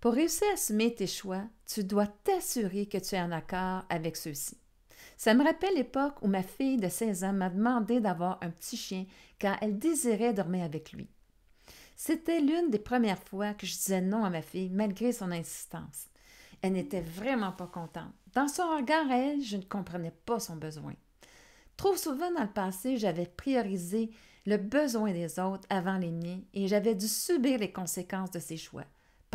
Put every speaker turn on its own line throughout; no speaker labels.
Pour réussir à assumer tes choix, tu dois t'assurer que tu es en accord avec ceux-ci. Ça me rappelle l'époque où ma fille de 16 ans m'a demandé d'avoir un petit chien car elle désirait dormir avec lui. C'était l'une des premières fois que je disais non à ma fille malgré son insistance. Elle n'était vraiment pas contente. Dans son regard à elle, je ne comprenais pas son besoin. Trop souvent dans le passé, j'avais priorisé le besoin des autres avant les miens et j'avais dû subir les conséquences de ces choix.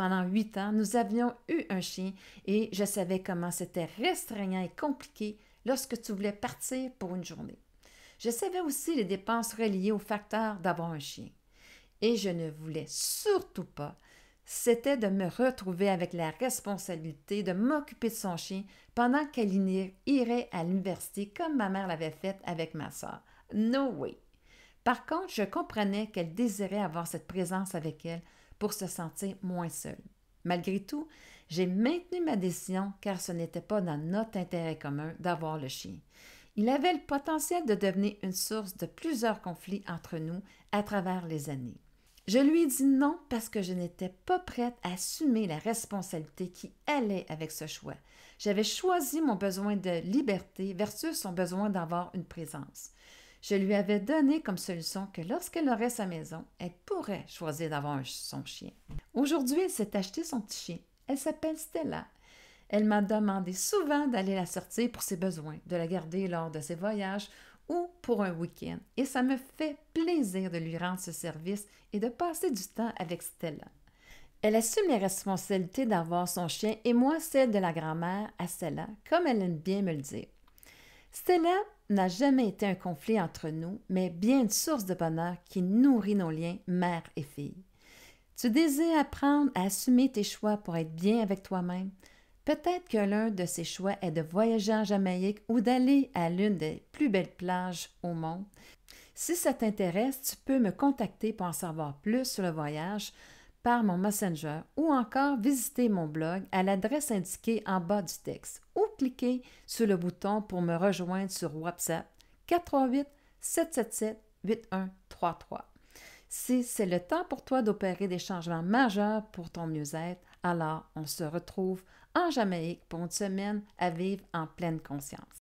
Pendant 8 ans, nous avions eu un chien et je savais comment c'était restreignant et compliqué lorsque tu voulais partir pour une journée. Je savais aussi les dépenses reliées au facteur d'avoir un chien. Et je ne voulais surtout pas, c'était de me retrouver avec la responsabilité de m'occuper de son chien pendant qu'elle irait à l'université comme ma mère l'avait fait avec ma sœur. No way! Par contre, je comprenais qu'elle désirait avoir cette présence avec elle pour se sentir moins seule. Malgré tout, j'ai maintenu ma décision car ce n'était pas dans notre intérêt commun d'avoir le chien. Il avait le potentiel de devenir une source de plusieurs conflits entre nous à travers les années. Je lui ai dit non parce que je n'étais pas prête à assumer la responsabilité qui allait avec ce choix. J'avais choisi mon besoin de liberté versus son besoin d'avoir une présence. Je lui avais donné comme solution que lorsqu'elle aurait sa maison, elle pourrait choisir d'avoir son chien. Aujourd'hui, elle s'est acheté son petit chien. Elle s'appelle Stella. Elle m'a demandé souvent d'aller la sortir pour ses besoins, de la garder lors de ses voyages ou pour un week-end. Et ça me fait plaisir de lui rendre ce service et de passer du temps avec Stella. Elle assume les responsabilités d'avoir son chien et moi celle de la grand-mère à Stella, comme elle aime bien me le dire. Stella n'a jamais été un conflit entre nous, mais bien une source de bonheur qui nourrit nos liens mère et fille. Tu désires apprendre à assumer tes choix pour être bien avec toi-même? Peut-être que l'un de ces choix est de voyager en Jamaïque ou d'aller à l'une des plus belles plages au monde. Si ça t'intéresse, tu peux me contacter pour en savoir plus sur le voyage par mon Messenger ou encore visiter mon blog à l'adresse indiquée en bas du texte ou cliquer sur le bouton pour me rejoindre sur WhatsApp 438-777-8133. Si c'est le temps pour toi d'opérer des changements majeurs pour ton mieux-être, alors on se retrouve en Jamaïque pour une semaine à vivre en pleine conscience.